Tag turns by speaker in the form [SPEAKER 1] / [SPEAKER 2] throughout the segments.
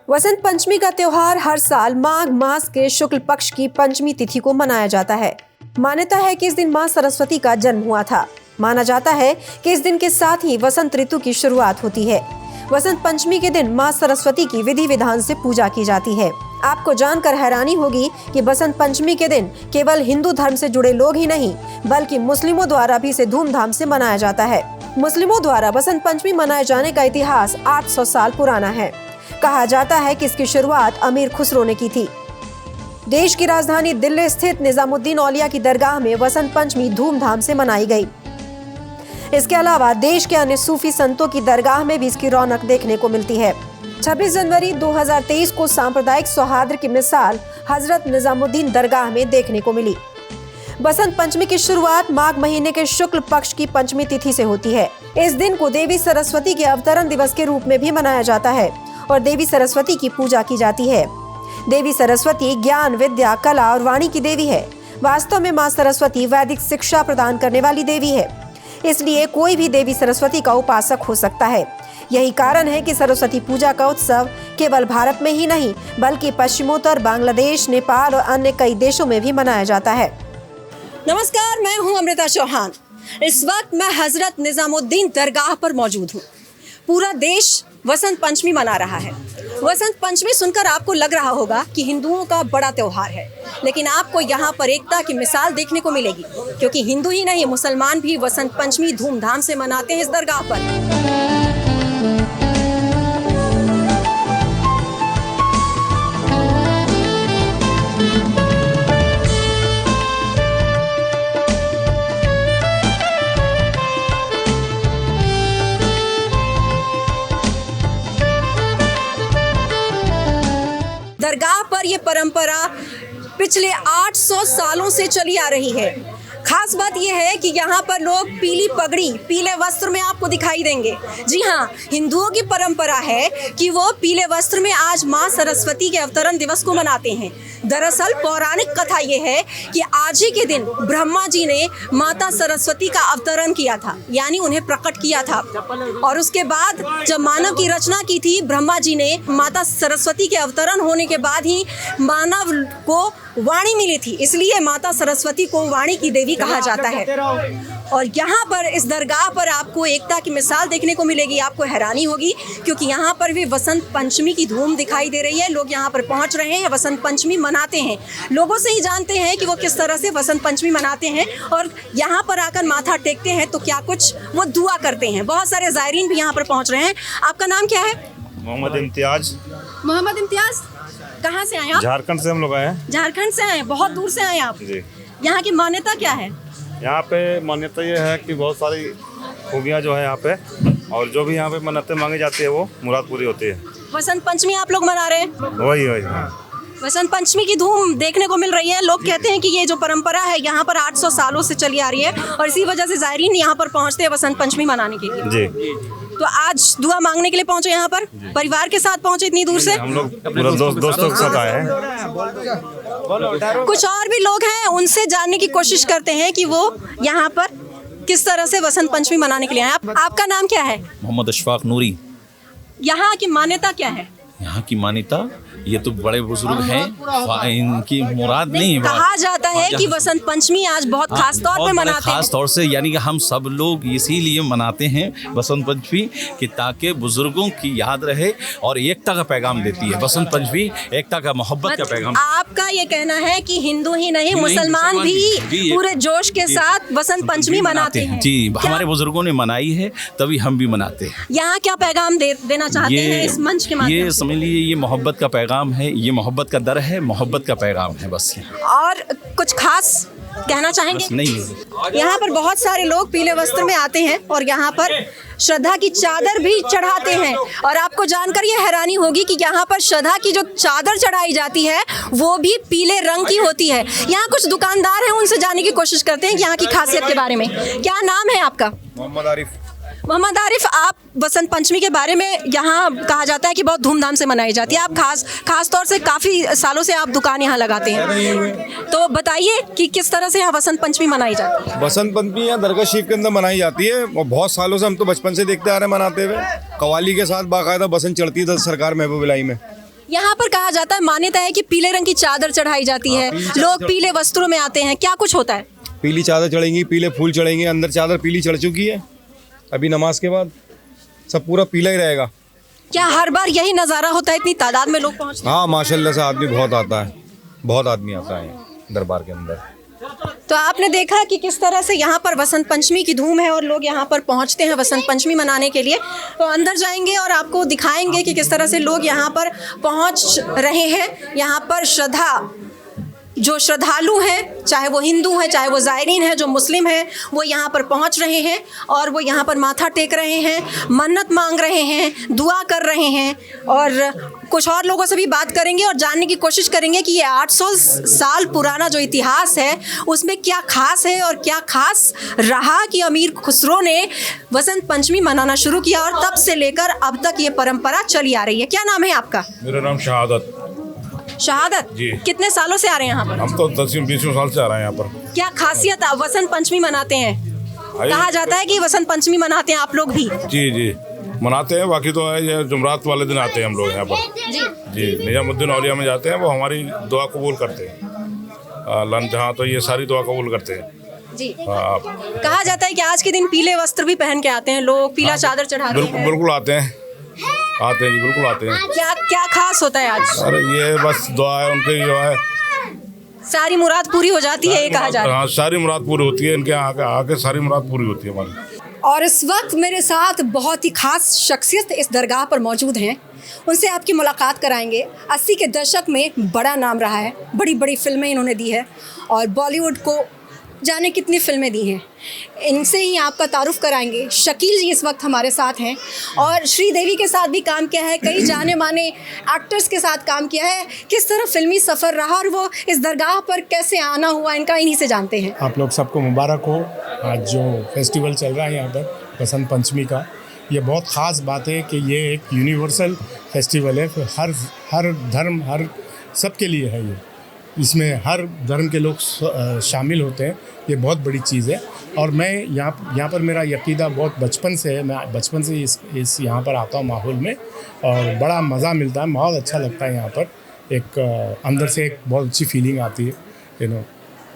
[SPEAKER 1] वसंत पंचमी का त्योहार हर साल माघ मास के शुक्ल पक्ष की पंचमी तिथि को मनाया जाता है। मान्यता है कि इस दिन मां सरस्वती का जन्म हुआ था। माना जाता है कि इस दिन के साथ ही वसंत ऋतु की शुरुआत होती है। वसंत पंचमी के दिन मां सरस्वती की विधि विधान से पूजा की जाती है। आपको जानकर हैरानी होगी कि वसंत पंचमी के दिन केवल हिंदू धर्म से जुड़े लोग ही नहीं बल्कि मुस्लिमों द्वारा भी इसे धूमधाम से मनाया जाता है। मुस्लिमों द्वारा वसंत पंचमी मनाए जाने का इतिहास 800 साल पुराना है। कहा जाता है कि इसकी शुरुआत अमीर खुसरो ने की थी। देश की राजधानी दिल्ली स्थित निजामुद्दीन औलिया की दरगाह में वसंत पंचमी धूमधाम से मनाई गई। इसके अलावा देश के अन्य सूफी संतों की दरगाह में भी इसकी रौनक देखने को मिलती है। 26 जनवरी 2023 को सांप्रदायिक सौहार्द की मिसाल हजरत निजामुद्दीन दरगाह में देखने को मिली। बसंत पंचमी की शुरुआत माघ महीने के शुक्ल पक्ष की पंचमी तिथि से होती है। इस दिन को देवी सरस्वती के अवतरण दिवस के रूप में भी मनाया जाता है और देवी सरस्वती की पूजा की जाती है। देवी सरस्वती ज्ञान, विद्या, कला और वाणी की देवी है। वास्तव में मां सरस्वती वैदिक शिक्षा प्रदान करने वाली देवी है, इसलिए कोई भी देवी सरस्वती का उपासक हो सकता है। यही कारण है कि सरस्वती पूजा का उत्सव केवल भारत में ही नहीं बल्कि पश्चिमोत्तर बांग्लादेश, नेपाल और अन्य कई देशों में भी मनाया जाता है। नमस्कार, मैं हूं अमृता चौहान। इस वक्त मैं हजरत निजामुद्दीन दरगाह पर मौजूद हूं। पूरा देश वसंत पंचमी मना रहा है। वसंत पंचमी सुनकर आपको लग रहा होगा कि हिंदुओं का बड़ा त्योहार है, लेकिन आपको यहाँ पर एकता की मिसाल देखने को मिलेगी, क्योंकि हिंदू ही नहीं मुसलमान भी वसंत पंचमी धूमधाम से मनाते हैं इस दरगाह पर। दरगाह पर यह परंपरा पिछले 800 सालों से चली आ रही है। खास बात यह है कि यहाँ पर लोग पीली पगड़ी, पीले वस्त्र में आपको दिखाई देंगे। जी हाँ, हिंदुओं की परंपरा है कि वो पीले वस्त्र में आज माँ सरस्वती के अवतरण दिवस को मनाते हैं। दरअसल पौराणिक कथा ये है कि आज ही के दिन ब्रह्मा जी ने माता सरस्वती का अवतरण किया था, यानी उन्हें प्रकट किया था। और उसके बाद जब मानव की रचना की थी, ब्रह्मा जी ने माता सरस्वती के अवतरण होने के बाद ही मानव को वाणी मिली थी, इसलिए माता सरस्वती को वाणी की देवी कहा जाता है। और यहाँ पर इस दरगाह पर आपको एकता की मिसाल देखने को मिलेगी। आपको हैरानी होगी क्योंकि यहाँ पर भी वसंत पंचमी की धूम दिखाई दे रही है। लोग यहाँ पर पहुँच रहे हैं, वसंत पंचमी मनाते हैं। लोगों से ही जानते हैं कि वो किस तरह से वसंत पंचमी मनाते हैं और यहाँ पर आकर माथा टेकते हैं तो क्या कुछ वो दुआ करते हैं। बहुत सारे ज़ायरीन भी यहाँ पर पहुँच रहे हैं। आपका नाम क्या है?
[SPEAKER 2] मोहम्मद इम्तियाज।
[SPEAKER 1] मोहम्मद इम्तियाज, कहाँ से आए आप?
[SPEAKER 2] झारखंड से हम लोग आए हैं।
[SPEAKER 1] झारखंड से आए, बहुत दूर से आए आप
[SPEAKER 2] जी।
[SPEAKER 1] यहाँ की मान्यता क्या है?
[SPEAKER 2] यहाँ पे मान्यता ये है कि बहुत सारी खूबियाँ जो है यहाँ पे, और जो भी यहाँ पे मन्नतें मांगी जाती है वो मुराद पूरी होती है।
[SPEAKER 1] वसंत पंचमी आप लोग मना रहे हैं?
[SPEAKER 2] वही
[SPEAKER 1] वसंत पंचमी की धूम देखने को मिल रही है। लोग कहते हैं कि ये जो परंपरा है यहाँ पर 800 सालों से चली आ रही है और इसी वजह से ज़ायरीन यहाँ पर पहुँचते हैं वसंत पंचमी मनाने के लिए।
[SPEAKER 2] जी।
[SPEAKER 1] तो आज दुआ मांगने के लिए पहुँचे यहाँ पर? परिवार के साथ पहुँचे इतनी दूर से?
[SPEAKER 2] हम लोग पूरा दोस्तों के साथ आए हैं।
[SPEAKER 1] कुछ और भी लोग हैं, उनसे जानने की कोशिश करते हैं कि वो यहाँ पर किस तरह से वसंत पंचमी मनाने के लिए आए। आपका नाम क्या है?
[SPEAKER 3] मोहम्मद अशफाक नूरी।
[SPEAKER 1] यहाँ की मान्यता क्या है?
[SPEAKER 3] यहाँ की मान्यता, ये तो बड़े बुजुर्ग हैं, इनकी मुराद नहीं है।
[SPEAKER 1] कहा जाता है कि वसंत पंचमी आज बहुत खास तौर पे मनाते हैं।
[SPEAKER 3] खास तौर से यानी कि हम सब लोग इसीलिए मनाते हैं वसंत पंचमी कि ताकि बुजुर्गों की याद रहे और एकता का पैगाम देती है। वसंत पंचमी एकता का, मोहब्बत का पैगाम।
[SPEAKER 1] आपका ये कहना है कि हिंदू ही नहीं मुसलमान भी पूरे जोश के साथ वसंत पंचमी मनाते हैं?
[SPEAKER 3] जी, हमारे बुजुर्गों ने मनाई है तभी हम भी मनाते हैं।
[SPEAKER 1] यहाँ क्या पैगाम देना चाहते हैं इस मंच के माध्यम से?
[SPEAKER 3] ये समझ लीजिए, ये मोहब्बत का पैगाम है, ये मोहब्बत का दर है, मोहब्बत का पैगाम है बस।
[SPEAKER 1] और कुछ खास कहना चाहेंगे?
[SPEAKER 3] नहीं।
[SPEAKER 1] यहाँ पर बहुत सारे लोग पीले वस्त्र में आते हैं और यहाँ पर श्रद्धा की चादर भी चढ़ाते हैं। और आपको जानकर ये हैरानी होगी कि यहाँ पर श्रद्धा की जो चादर चढ़ाई जाती है वो भी पीले रंग की होती है। यहाँ कुछ दुकानदार हैं, उनसे जानने की कोशिश करते हैं यहाँ की खासियत के बारे में। क्या नाम है आपका?
[SPEAKER 2] मोहम्मद आरिफ।
[SPEAKER 1] मोहम्मद आरिफ, आप वसंत पंचमी के बारे में, यहाँ कहा जाता है कि बहुत धूमधाम से मनाई जाती है। आप खास तौर से काफ़ी सालों से आप दुकान यहाँ लगाते हैं, तो बताइए कि किस तरह से यहाँ वसंत पंचमी मनाई जाती है?
[SPEAKER 4] वसंत पंचमी यहाँ दरगाह शरीफ के अंदर मनाई जाती है और बहुत सालों से हम तो बचपन से देखते आ रहे हैं मनाते हुए। कवाली के साथ बाकायदा बसंत चढ़ती है सरकार महबूब इलाही में।
[SPEAKER 1] यहाँ पर कहा जाता है, मान्यता है कि पीले रंग की चादर चढ़ाई जाती है, लोग पीले वस्त्रों में आते हैं, क्या कुछ होता है?
[SPEAKER 4] पीली चादर चढ़ेंगी, पीले फूल चढ़ेंगे, अंदर चादर पीली चढ़ चुकी है। अभी नमाज के बाद सब पूरा पीला ही रहेगा।
[SPEAKER 1] क्या हर बार यही नज़ारा होता है, इतनी तादाद में लोग पहुँचते
[SPEAKER 4] हाँ माशाल्लाह से आदमी बहुत आता है, बहुत आदमी आता है दरबार के अंदर।
[SPEAKER 1] हैं? तो आपने देखा कि किस तरह से यहाँ पर वसंत पंचमी की धूम है और लोग यहाँ पर पहुँचते हैं वसंत पंचमी मनाने के लिए। तो अंदर जाएंगे और आपको दिखाएंगे कि किस तरह से लोग यहाँ पर पहुँच रहे हैं। यहाँ पर जो श्रद्धालु हैं, चाहे वो हिंदू हैं, चाहे वो ज़ायरीन हैं, जो मुस्लिम हैं, वो यहाँ पर पहुँच रहे हैं और वो यहाँ पर माथा टेक रहे हैं, मन्नत मांग रहे हैं, दुआ कर रहे हैं। और कुछ और लोगों से भी बात करेंगे और जानने की कोशिश करेंगे कि ये 800 साल पुराना जो इतिहास है उसमें क्या खास है और क्या खास रहा कि अमीर खुसरो ने वसंत पंचमी मनाना शुरू किया और तब से लेकर अब तक ये परंपरा चली आ रही है। क्या नाम है आपका?
[SPEAKER 5] मेरा नाम शहादत।
[SPEAKER 1] शहादत
[SPEAKER 5] जी।
[SPEAKER 1] कितने सालों से आ रहे हैं यहाँ पर?
[SPEAKER 5] हम तो 10-20 साल से आ रहे हैं यहाँ पर।
[SPEAKER 1] क्या खासियत है? वसंत पंचमी मनाते हैं, कहा जाता है कि वसंत पंचमी मनाते हैं आप लोग भी।
[SPEAKER 5] जी जी मनाते हैं। बाकी तो है ये जुमरात वाले दिन आते हैं हम लोग यहाँ पर। जी निजामुद्दीन औलिया में जाते हैं, वो हमारी दुआ कबूल करते हैं। लन जहाँ तो ये सारी दुआ कबूल करते हैं।
[SPEAKER 1] जी।
[SPEAKER 5] हाँ
[SPEAKER 1] कहा जाता है कि आज के दिन पीले वस्त्र भी पहन के आते हैं लोग, पीला चादर चढ़ाते
[SPEAKER 5] बिल्कुल
[SPEAKER 1] हैं।
[SPEAKER 5] बिल्कुल आते हैं जी, बिल्कुल आते हैं।
[SPEAKER 1] क्या क्या खास होता है आज?
[SPEAKER 5] अरे ये बस दुआ है उनकी जो है,
[SPEAKER 1] सारी मुराद पूरी हो जाती है, ये कहा जा रहा है।
[SPEAKER 5] हाँ सारी मुराद पूरी होती है इनके यहाँ आके सारी मुराद पूरी होती है हमारी।
[SPEAKER 1] और इस वक्त मेरे साथ बहुत ही खास शख्सियत इस दरगाह पर मौजूद हैं, उनसे आपकी मुलाकात कराएंगे। 80 के दशक में बड़ा नाम रहा है, बड़ी बड़ी फिल्में इन्होंने दी है और बॉलीवुड को जाने कितनी फिल्में दी हैं। इनसे ही आपका तारुफ कराएंगे। शकील जी इस वक्त हमारे साथ हैं और श्रीदेवी के साथ भी काम किया है, कई जाने माने एक्टर्स के साथ काम किया है। किस तरह फिल्मी सफ़र रहा और वो इस दरगाह पर कैसे आना हुआ, इनका इन्हीं से जानते हैं।
[SPEAKER 6] आप लोग सबको मुबारक हो। आज जो फेस्टिवल चल रहा है यहाँ पर बसंत पंचमी का, ये बहुत ख़ास बात है कि ये एक यूनिवर्सल फेस्टिवल है। हर धर्म, हर सबके लिए है ये। इसमें हर धर्म के लोग शामिल होते हैं, ये बहुत बड़ी चीज़ है। और मैं यहाँ पर मेरा यकीदा बहुत बचपन से है। मैं बचपन से इस यहाँ पर आता हूँ माहौल में और बड़ा मज़ा मिलता है, बहुत अच्छा लगता है यहाँ पर। एक अंदर से एक बहुत अच्छी फीलिंग आती है,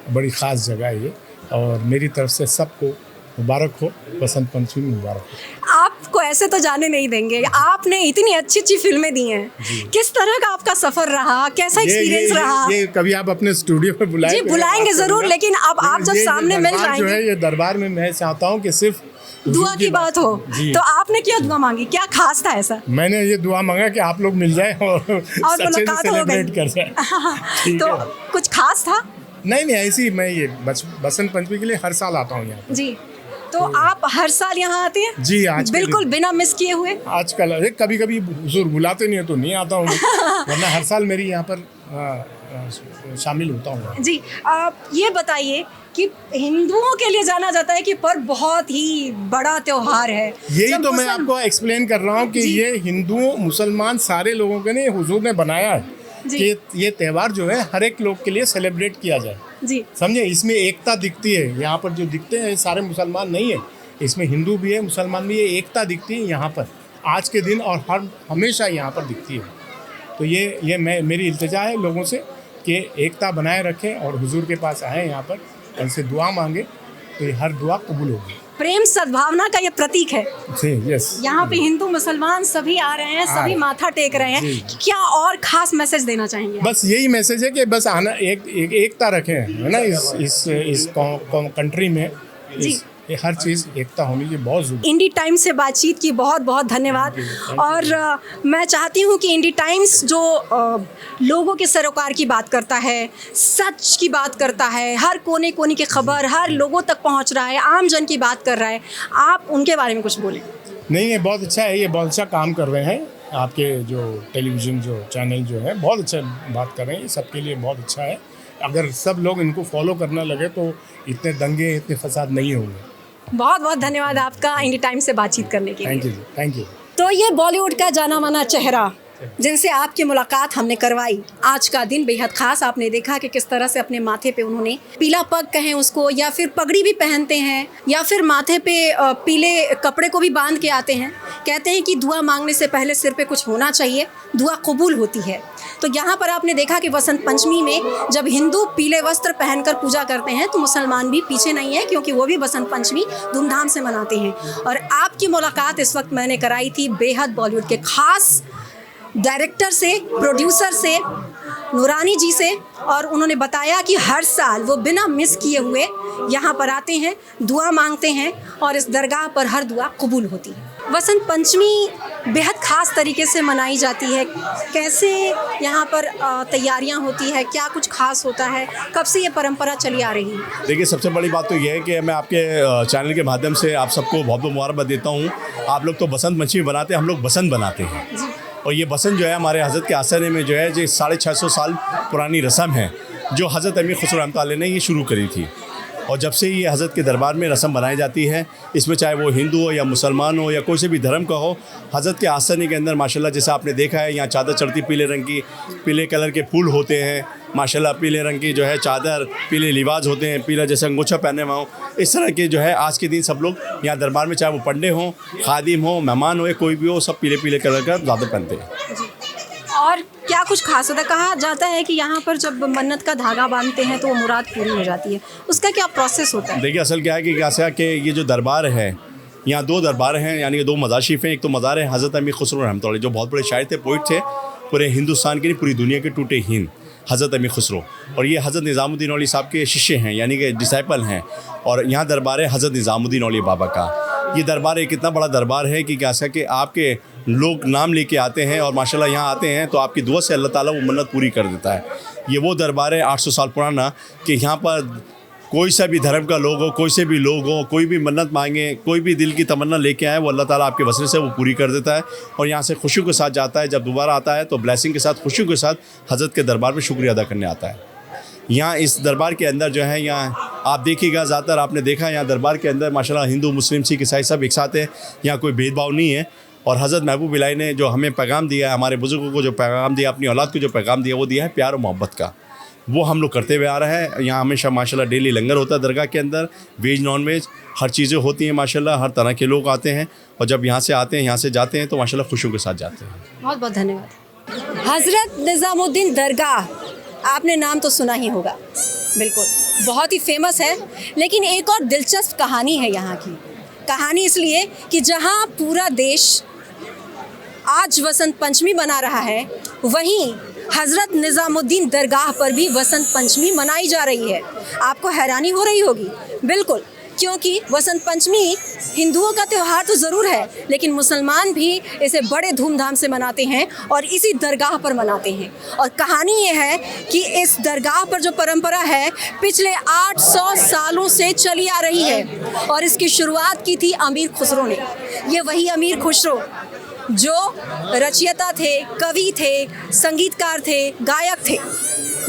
[SPEAKER 6] बड़ी ख़ास जगह है ये। और मेरी तरफ से सबको मुबारक हो, बसंत पंचमी मुबारक हो।
[SPEAKER 1] आपको ऐसे तो जाने नहीं देंगे, आपने इतनी अच्छी अच्छी फिल्में दी हैं, किस तरह का आपका सफ़र रहा, कैसा एक्सपीरियंस रहा?
[SPEAKER 6] ये कभी आप अपने स्टूडियो में बुलाएं।
[SPEAKER 1] जी बुलाएंगे ज़रूर, लेकिन अब आप जब सामने मिल
[SPEAKER 6] जो
[SPEAKER 1] जाएंगे,
[SPEAKER 6] है ये दरबार में मैं चाहता हूँ कि सिर्फ
[SPEAKER 1] दुआ की बात हो। तो आपने क्या दुआ मांगी, क्या खास था ऐसा?
[SPEAKER 6] मैंने ये दुआ मांगा कि आप लोग मिल जाए और अच्छे से
[SPEAKER 1] मुलाकात हो
[SPEAKER 6] सेलिब्रेट कर
[SPEAKER 1] गई।
[SPEAKER 6] जाए।
[SPEAKER 1] तो कुछ खास था?
[SPEAKER 6] नहीं ऐसी मैं ये बसंत पंचमी के लिए हर साल आता हूँ यहाँ।
[SPEAKER 1] जी। तो आप हर साल यहाँ आते हैं?
[SPEAKER 6] जी आज
[SPEAKER 1] बिल्कुल बिना मिस किए हुए।
[SPEAKER 6] आजकल कभी कभी हुजूर बुलाते नहीं है तो नहीं आता हूँ, वरना हर साल मेरी यहाँ पर शामिल होता हूँ।
[SPEAKER 1] जी आप ये बताइए कि हिंदुओं के लिए जाना जाता है कि पर्व बहुत ही बड़ा त्योहार है।
[SPEAKER 6] यही तो मैं आपको एक्सप्लेन कर रहा हूँ कि ये हिंदुओं मुसलमान सारे लोगों के लिए हुजूर ने बनाया है कि ये त्यौहार जो है हर एक लोग के लिए सेलिब्रेट किया जाए। जी समझे, इसमें एकता दिखती है। यहाँ पर जो दिखते हैं सारे मुसलमान नहीं है, इसमें हिंदू भी है मुसलमान भी है, एकता दिखती है यहाँ पर आज के दिन और हमेशा यहाँ पर दिखती है। तो ये मेरी इल्तिजा है लोगों से कि एकता बनाए रखें और हुजूर के पास आएँ यहाँ पर, उनसे दुआ मांगे तो ये हर दुआ कबूल होगी।
[SPEAKER 1] प्रेम सद्भावना का ये प्रतीक है।
[SPEAKER 6] यस,
[SPEAKER 1] यहाँ पे हिंदू मुसलमान सभी आ रहे हैं, सभी माथा टेक रहे हैं। क्या और खास मैसेज देना चाहेंगे?
[SPEAKER 6] बस यही मैसेज है कि बस आना एकता रखें, है ना, इस कंट्री में हर चीज़ एकता होनी चाहिए, बहुत जरूरी।
[SPEAKER 1] इंडी टाइम्स से बातचीत की बहुत बहुत धन्यवाद। और मैं चाहती हूँ कि इंडी टाइम्स जो लोगों के सरोकार की बात करता है, सच की बात करता है, हर कोने कोने की खबर हर लोगों तक पहुँच रहा है, आम जन की बात कर रहा है, आप उनके बारे में कुछ बोलें।
[SPEAKER 6] नहीं, ये बहुत अच्छा है, ये बहुत अच्छा काम कर रहे हैं। आपके जो टेलीविज़न जो चैनल जो है बहुत अच्छा बात कर रहे हैं, ये सबके लिए बहुत अच्छा है। अगर सब लोग इनको फॉलो करने लगे तो इतने दंगे इतने फसाद नहीं होंगे।
[SPEAKER 1] बहुत बहुत धन्यवाद आपका इंडी टाइम्स से बातचीत करने के लिए।
[SPEAKER 6] Thank you.
[SPEAKER 1] तो ये बॉलीवुड का जाना माना चेहरा जिनसे आपकी मुलाकात हमने करवाई, आज का दिन बेहद खास। आपने देखा कि किस तरह से अपने माथे पे उन्होंने पीला पग कहें उसको, या फिर पगड़ी भी पहनते हैं, या फिर माथे पे पीले कपड़े को भी बांध के आते हैं। कहते हैं कि दुआ मांगने से पहले सिर पे कुछ होना चाहिए, दुआ कबूल होती है। तो यहाँ पर आपने देखा कि वसंत पंचमी में जब हिंदू पीले वस्त्र पहनकर पूजा करते हैं तो मुसलमान भी पीछे नहीं है, क्योंकि वो भी वसंत पंचमी धूमधाम से मनाते हैं। और आपकी मुलाकात इस वक्त मैंने कराई थी बेहद बॉलीवुड के खास डायरेक्टर से, प्रोड्यूसर से, नूरानी जी से, और उन्होंने बताया कि हर साल वो बिना मिस किए हुए यहाँ पर आते हैं, दुआ मांगते हैं और इस दरगाह पर हर दुआ कबूल होती है। वसंत पंचमी बेहद ख़ास तरीके से मनाई जाती है। कैसे यहाँ पर तैयारियाँ होती है, क्या कुछ खास होता है, कब से ये परंपरा चली आ रही है?
[SPEAKER 7] देखिए, सबसे बड़ी बात तो ये है कि मैं आपके चैनल के माध्यम से आप सबको बहुत बहुत मुबारकबाद देता हूँ। आप लोग तो बसंत पंचमी बनाते हैं, हम लोग बसंत बनाते हैं। और ये बसंत जो है हमारे हज़रत के आसने में जो है, जो 650 साल पुरानी रस्म है जो हज़रत अमीर खुसरो रहमतुल्लाह अलैह ने ये शुरू करी थी। और जब से ये हज़रत के दरबार में रस्म बनाई जाती है, इसमें चाहे वो हिंदू हो या मुसलमान हो या कोई से भी धर्म का हो, हज़रत के आसने के अंदर माशाल्लाह जैसा आपने देखा है, यहाँ चादर चढ़ती पीले रंग की, पीले कलर के फूल होते हैं माशाल्लाह, पीले रंग की जो है चादर, पीले लिबास होते हैं, पीला जैसे अंगोछा पहने हुआ हो। इस तरह के जो है आज के दिन सब लोग यहाँ दरबार में, चाहे वो पंडे हों, खादिम हो, मेहमान हो या कोई भी हो, सब पीले पीले कलर का ज़्यादा पहनते हैं।
[SPEAKER 1] और क्या कुछ खास होता है? कहा जाता है कि यहाँ पर जब मन्नत का धागा बांधते हैं तो वो मुराद पूरी हो जाती है, उसका क्या प्रोसेस होता है?
[SPEAKER 7] देखिए, असल क्या है कि कैसा कि ये जो दरबार है, यहाँ 2 दरबार हैं, यानी कि 2 मज़ार शरीफ हैं। एक तो मज़ार है हज़रत अमीर खुसरो रहमतुल्लाह अलैह, जो बहुत बड़े शायर थे, पोइट थे, पूरे हिंदुस्तान के नहीं पूरी दुनिया के टूटे हिंद, हज़रत अमीर खुसरो। और ये हज़रत निज़ामुद्दीन औलिया साहब के शिष्य हैं, यानी कि डिसाइपल हैं। और यहाँ दरबार है हज़रत निज़ामुद्दीन औलिया बाबा का। ये दरबार एक इतना बड़ा दरबार है कि कैसा कि आपके लोग नाम लेके आते हैं और माशाल्लाह यहाँ आते हैं तो आपकी दुआ से अल्लाह ताला वो मन्नत पूरी कर देता है। ये वो दरबार है 800 साल पुराना कि यहाँ पर कोई सा भी धर्म का लोग हो, कोई से भी लोग हो, कोई भी मन्नत मांगे, कोई भी दिल की तमन्ना लेके आए, वो अल्लाह ताला आपके वसीले से वो पूरी कर देता है। और यहाँ से खुशियों के साथ जाता है। जब दोबारा आता है तो ब्लेसिंग के साथ, खुशियों के साथ हज़रत के दरबार में शुक्रिया अदा करने आता है। यहाँ इस दरबार के अंदर जो है, यहाँ आप देखिएगा, ज़्यादातर आपने देखा यहाँ दरबार के अंदर माशाल्लाह हिंदू, मुस्लिम, सिख, ईसाई सब एक साथ हैं। यहाँ कोई भेदभाव नहीं है। और हज़रत महबूब इलाही ने जो हमें पैगाम दिया है, हमारे बुज़ुर्गों को जो पैगाम दिया, अपनी औलाद को जो पैगाम दिया, वो दिया है प्यार और मोहब्बत का। वो हम लोग करते हुए आ रहे हैं। यहाँ हमेशा माशाल्लाह डेली लंगर होता है दरगाह के अंदर, वेज नॉन वेज हर चीज़ें होती हैं माशाल्लाह। हर तरह के लोग आते हैं और जब यहाँ से आते हैं, यहाँ से जाते हैं तो माशाल्लाह खुशियों के साथ जाते हैं।
[SPEAKER 1] बहुत बहुत धन्यवाद। हज़रत निज़ामुद्दीन दरगाह, आपने नाम तो सुना ही होगा, बिल्कुल बहुत ही फेमस है। लेकिन एक और दिलचस्प कहानी है यहाँ की। कहानी इसलिए कि जहाँ पूरा देश आज वसंत पंचमी मना रहा है, वहीं हज़रत निज़ामुद्दीन दरगाह पर भी वसंत पंचमी मनाई जा रही है। आपको हैरानी हो रही होगी, बिल्कुल, क्योंकि वसंत पंचमी हिंदुओं का त्यौहार तो ज़रूर है, लेकिन मुसलमान भी इसे बड़े धूमधाम से मनाते हैं और इसी दरगाह पर मनाते हैं। और कहानी ये है कि इस दरगाह पर जो परंपरा है पिछले 800 सालों से चली आ रही है और इसकी शुरुआत की थी अमीर खुसरो ने। ये वही अमीर खुसरो जो रचयिता थे, कवि थे, संगीतकार थे, गायक थे,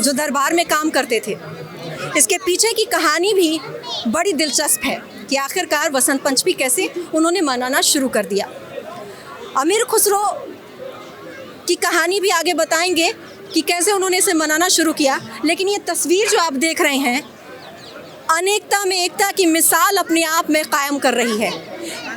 [SPEAKER 1] जो दरबार में काम करते थे। इसके पीछे की कहानी भी बड़ी दिलचस्प है कि आखिरकार वसंत पंचमी कैसे उन्होंने मनाना शुरू कर दिया। अमीर खुसरो की कहानी भी आगे बताएंगे कि कैसे उन्होंने इसे मनाना शुरू किया। लेकिन ये तस्वीर जो आप देख रहे हैं, अनेकता में एकता की मिसाल अपने आप में कायम कर रही है।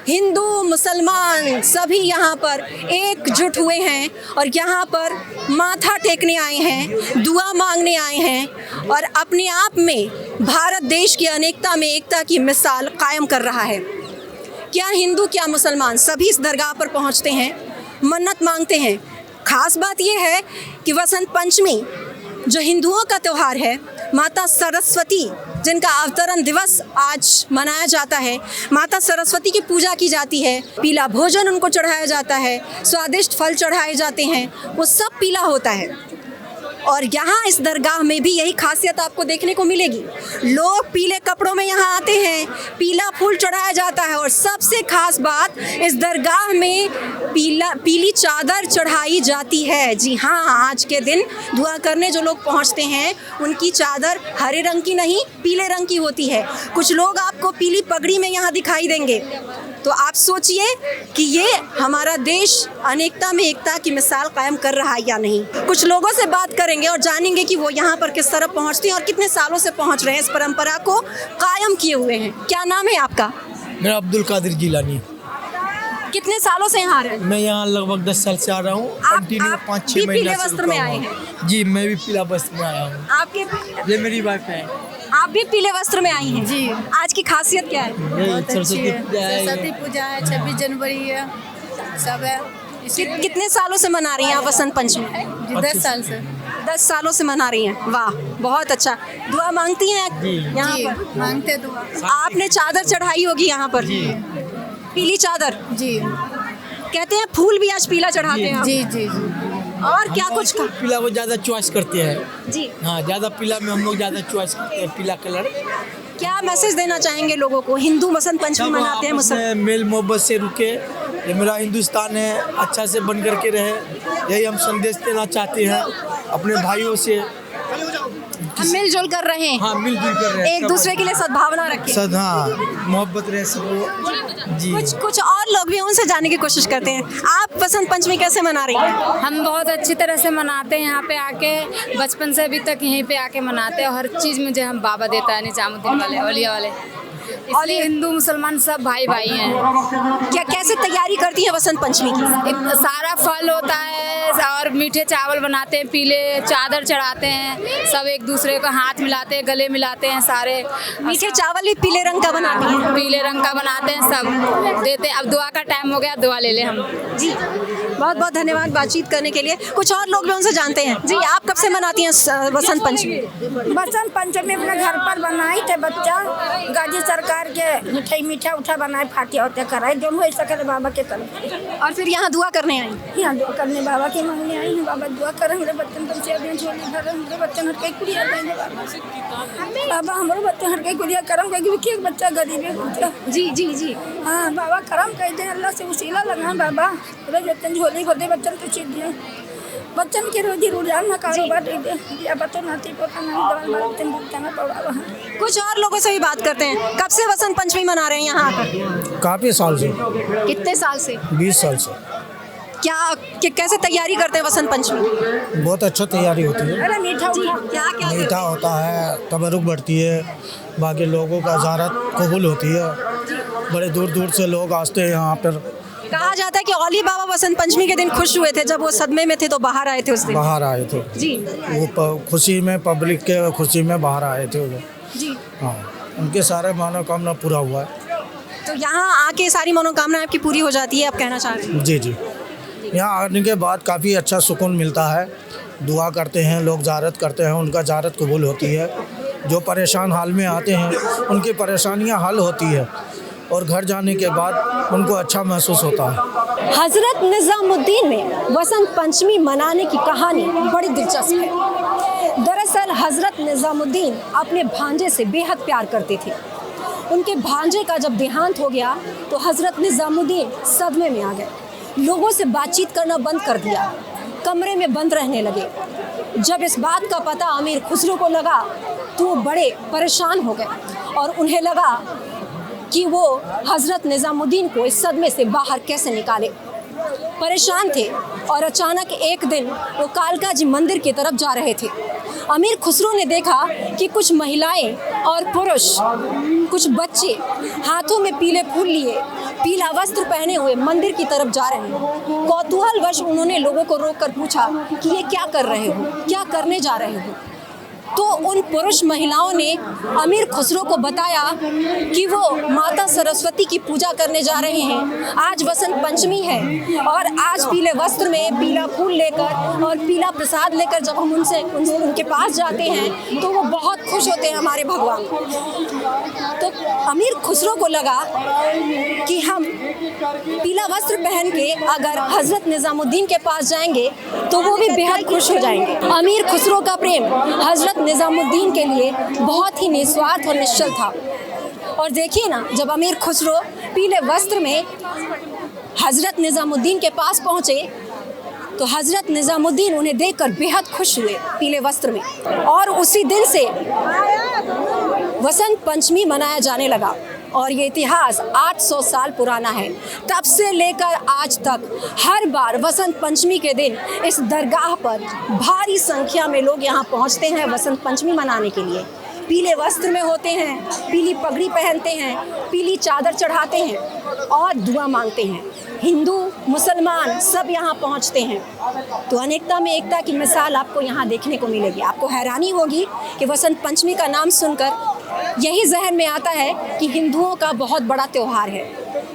[SPEAKER 1] हिंदू, मुसलमान सभी यहाँ पर एकजुट हुए हैं और यहाँ पर माथा टेकने आए हैं, दुआ मांगने आए हैं और अपने आप में भारत देश की अनेकता में एकता की मिसाल कायम कर रहा है। क्या हिंदू, क्या मुसलमान, सभी इस दरगाह पर पहुँचते हैं, मन्नत मांगते हैं। खास बात यह है कि वसंत पंचमी जो हिंदुओं का त्यौहार है, माता सरस्वती जिनका अवतरण दिवस आज मनाया जाता है, माता सरस्वती की पूजा की जाती है, पीला भोजन उनको चढ़ाया जाता है, स्वादिष्ट फल चढ़ाए जाते हैं, वो सब पीला होता है। और यहाँ इस दरगाह में भी यही खासियत आपको देखने को मिलेगी। लोग पीले कपड़ों में यहाँ आते हैं, पीला फूल चढ़ाया जाता है और सबसे खास बात, इस दरगाह में पीली चादर चढ़ाई जाती है। जी हाँ, आज के दिन दुआ करने जो लोग पहुँचते हैं उनकी चादर हरे रंग की नहीं, पीले रंग की होती है। कुछ लोग आपको पीली पगड़ी में यहाँ दिखाई देंगे। तो आप सोचिए कि ये हमारा देश अनेकता में एकता की मिसाल कायम कर रहा है या नहीं। कुछ लोगों से बात करेंगे और जानेंगे कि वो यहाँ पर किस तरह पहुँचते हैं और कितने सालों से पहुँच रहे हैं, इस परंपरा को कायम किए हुए हैं। क्या नाम है आपका?
[SPEAKER 8] मेरा अब्दुल कादिर जिलानी।
[SPEAKER 1] कितने सालों से यहाँ आ रहे हैं?
[SPEAKER 8] मैं यहाँ लगभग 10 साल से आ रहा हूँ।
[SPEAKER 1] आप
[SPEAKER 8] कंटिन्यू
[SPEAKER 1] भी
[SPEAKER 8] 5-6 महीने
[SPEAKER 1] पीले
[SPEAKER 8] से
[SPEAKER 1] वस्त्र
[SPEAKER 8] रुका
[SPEAKER 1] में
[SPEAKER 8] हुआ
[SPEAKER 1] आए
[SPEAKER 8] हूँ।
[SPEAKER 1] हैं?
[SPEAKER 8] जी, मैं भी पीला वस्त्र में आया हूँ।
[SPEAKER 1] आपके
[SPEAKER 8] ये मेरी वाइफ है।
[SPEAKER 1] आप भी पीले वस्त्र में आई हैं? जी। आज की खासियत क्या है?
[SPEAKER 8] बहुत सरस्वती पूजा है।
[SPEAKER 9] सरस्वती पूजा है, 26 जनवरी है, सब है।
[SPEAKER 1] कितने सालों से मना रही हैं आप वसंत पंचमी?
[SPEAKER 9] 10 साल से
[SPEAKER 1] 10 सालों से मना रही हैं। वाह, बहुत अच्छा। दुआ मांगती हैं यहाँ
[SPEAKER 9] जी,
[SPEAKER 1] पर?
[SPEAKER 9] मांगते दुआ।
[SPEAKER 1] आपने चादर चढ़ाई होगी यहाँ पर? पीली चादर।
[SPEAKER 9] जी
[SPEAKER 1] कहते हैं फूल भी आज पीला चढ़ाते हैं आप।
[SPEAKER 9] जी जी जी।
[SPEAKER 1] और क्या कुछ का?
[SPEAKER 8] पीला वो ज़्यादा चॉइस करते हैं।
[SPEAKER 1] जी।
[SPEAKER 8] हाँ, ज़्यादा पीला में हम लोग ज़्यादा चॉइस करते हैं, पीला कलर।
[SPEAKER 1] क्या मैसेज देना चाहेंगे लोगों को? हिंदू वसंत पंचमी
[SPEAKER 8] सब
[SPEAKER 1] मनाते हैं,
[SPEAKER 8] आपस
[SPEAKER 1] मुसलमान।
[SPEAKER 8] में मेल मोहब्बत से रुके। ये मेरा हिंदुस्तान है, अच्छा से बन करके रहे, यही हम संदेश देना चाहते हैं अपने भाइयों से।
[SPEAKER 1] हम मिलजुल कर रहे हैं।
[SPEAKER 8] हाँ, मिलजुल कर रहे हैं,
[SPEAKER 1] एक
[SPEAKER 8] सब-
[SPEAKER 1] दूसरे के लिए सद्भावना रखें।
[SPEAKER 8] हाँ, मोहब्बत रहे सब। जी।
[SPEAKER 1] कुछ और लोग भी, उनसे जानने की कोशिश करते हैं। आप वसंत पंचमी कैसे मना रही हैं?
[SPEAKER 9] हम बहुत अच्छी तरह से मनाते हैं यहाँ पे आके, बचपन से अभी तक यहीं पे आके मनाते हैं। हर चीज़ मुझे हम बाबा देता है, निजामुद्दीन वाले, औलिया वाले, इसलिए हिंदू मुसलमान सब भाई भाई हैं।
[SPEAKER 1] क्या कैसे तैयारी करती हैं वसंत पंचमी की?
[SPEAKER 9] सारा फल होता है और मीठे चावल बनाते हैं, पीले चादर चढ़ाते हैं, सब एक दूसरे को हाथ मिलाते हैं, गले मिलाते हैं सारे।
[SPEAKER 1] मीठे चावल भी पीले रंग का बनाती हैं?
[SPEAKER 9] पीले रंग का बनाते हैं, सब देते हैं। अब दुआ का टाइम हो गया, दुआ ले ले हम।
[SPEAKER 1] जी, बहुत बहुत धन्यवाद बातचीत करने के लिए। कुछ और लोग भी उनसे जानते हैं। जी, आप कब से मनाती हैं वसंत पंचमी?
[SPEAKER 10] बसंत पंचमी अपने घर पर बनाई थे बच्चा, गाजी सरकार के मिठाई मीठा उठा बनाए, फाटी होते कराए, जो हो सके बाबा के तरफ।
[SPEAKER 1] और फिर यहाँ दुआ करने आई?
[SPEAKER 10] यहाँ दुआ करने बाबा के मांगने आई हूँ। बाबा दुआ करें हमारे बच्चन पर से अभी झोली भर हमारे बच्चन हर कई कुड़िया देंगे बाबा हमारे बच्चे हर कई कुड़िया करम क्योंकि एक बच्चा गरीब है।
[SPEAKER 1] जी जी जी।
[SPEAKER 10] हाँ बाबा करम कह दे, अल्लाह से उसीला लगा बाबा मेरे बच्चन झोली भर दे, बच्चन को चीज दिए, बच्चन की रोजी रोजान ना कारोबार दे दे, या बच्चों नाती पोता नहीं दवाल मार बच्चन भुगता ना पड़ा।
[SPEAKER 1] कुछ और लोगों से भी बात करते हैं। कब से वसंत पंचमी मना रहे हैं यहाँ आकर?
[SPEAKER 8] काफ़ी साल से।
[SPEAKER 1] कितने साल से?
[SPEAKER 8] 20 साल से।
[SPEAKER 1] कैसे तैयारी करते हैं वसंत पंचमी?
[SPEAKER 8] बहुत अच्छा तैयारी होती है।
[SPEAKER 10] अरे मीठा उठा
[SPEAKER 1] क्या क्या
[SPEAKER 8] मीठा होता है, तबरुक बढ़ती है, बाकी लोगों का ज़ारत कबूल होती है, बड़े दूर दूर से लोग आते हैं यहाँ पर।
[SPEAKER 1] कहा जाता है कि औली बाबा वसंत पंचमी के दिन खुश हुए थे, जब वो सदमे में थे तो बाहर आए थे उस दिन।
[SPEAKER 8] बाहर आए थे
[SPEAKER 1] जी
[SPEAKER 8] वो खुशी में, पब्लिक के खुशी में बाहर आए थे वो।
[SPEAKER 1] जी।
[SPEAKER 8] हाँ, उनके सारे मनोकामना पूरा हुआ है।
[SPEAKER 1] तो यहाँ आके सारी मनोकामना आपकी पूरी हो जाती है, आप कहना चाह रहे हैं?
[SPEAKER 8] जी जी। यहाँ आने के बाद काफ़ी अच्छा सुकून मिलता है, दुआ करते हैं लोग, ज़ारत करते हैं, उनका ज़ारत कबूल होती है। जो परेशान हाल में आते हैं उनकी परेशानियाँ हल होती है और घर जाने के बाद उनको अच्छा महसूस होता है।
[SPEAKER 1] हजरत निजामुद्दीन में वसंत पंचमी मनाने की कहानी बड़ी दिलचस्प है। दरअसल हजरत निजामुद्दीन अपने भांजे से बेहद प्यार करते थे। उनके भांजे का जब देहांत हो गया तो हजरत निजामुद्दीन सदमे में आ गए, लोगों से बातचीत करना बंद कर दिया, कमरे में बंद रहने लगे। जब इस बात का पता अमीर खुसरो को लगा तो वो बड़े परेशान हो गए और उन्हें लगा कि वो हज़रत निज़ामुद्दीन को इस सदमे से बाहर कैसे निकाले। परेशान थे और अचानक एक दिन वो कालका जी मंदिर की तरफ जा रहे थे। अमीर खुसरो ने देखा कि कुछ महिलाएं और पुरुष, कुछ बच्चे हाथों में पीले फूल लिए, पीला वस्त्र पहने हुए मंदिर की तरफ जा रहे हैं। कौतूहलवश उन्होंने लोगों को रोककर पूछा कि ये क्या कर रहे हो, क्या करने जा रहे हो। तो उन पुरुष महिलाओं ने अमीर खुसरो को बताया कि वो माता सरस्वती की पूजा करने जा रहे हैं। आज वसंत पंचमी है और आज पीले वस्त्र में पीला फूल लेकर और पीला प्रसाद लेकर जब हम उनके पास जाते हैं तो वो बहुत खुश होते हैं हमारे भगवान। तो अमीर खुसरो को लगा कि हम पीला वस्त्र पहन के अगर हज़रत निज़ामुद्दीन के पास जाएंगे तो वो भी बेहद खुश हो जाएंगे। अमीर खुसरो का प्रेम हज़रत निज़ामुद्दीन के लिए बहुत ही निस्वार्थ और निश्चल था। और देखिए ना, जब अमीर खुसरो पीले वस्त्र में हज़रत निज़ामुद्दीन के पास पहुँचे तो हज़रत निज़ामुद्दीन उन्हें देखकर बेहद खुश हुए पीले वस्त्र में। और उसी दिन से वसंत पंचमी मनाया जाने लगा और ये इतिहास 800 साल पुराना है। तब से लेकर आज तक हर बार वसंत पंचमी के दिन इस दरगाह पर भारी संख्या में लोग यहाँ पहुँचते हैं वसंत पंचमी मनाने के लिए। पीले वस्त्र में होते हैं, पीली पगड़ी पहनते हैं, पीली चादर चढ़ाते हैं और दुआ मांगते हैं। हिंदू मुसलमान सब यहाँ पहुँचते हैं। तो अनेकता में एकता की मिसाल आपको यहाँ देखने को मिलेगी। आपको हैरानी होगी कि वसंत पंचमी का नाम सुनकर यही जहन में आता है कि हिंदुओं का बहुत बड़ा त्यौहार है,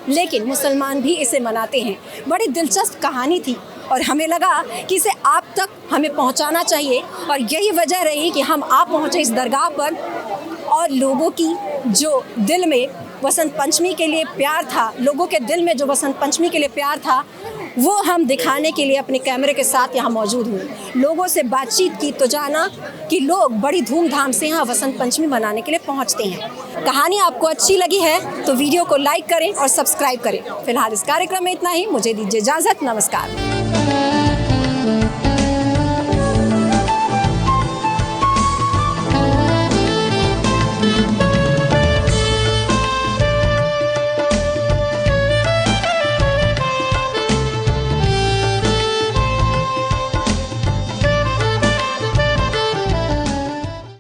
[SPEAKER 1] लेकिन मुसलमान भी इसे मनाते हैं। बड़ी दिलचस्प कहानी थी और हमें लगा कि इसे आप तक हमें पहुंचाना चाहिए, और यही वजह रही कि हम आप पहुंचे इस दरगाह पर और लोगों की जो दिल में वसंत पंचमी के लिए प्यार था, लोगों के दिल में जो वसंत पंचमी के लिए प्यार था, वो हम दिखाने के लिए अपने कैमरे के साथ यहाँ मौजूद हुए। लोगों से बातचीत की तो जाना कि लोग बड़ी धूमधाम से यहाँ वसंत पंचमी मनाने के लिए पहुँचते हैं। कहानी आपको अच्छी लगी है तो वीडियो को लाइक करें और सब्सक्राइब करें। फिलहाल इस कार्यक्रम में इतना ही, मुझे दीजिए इजाज़त, नमस्कार।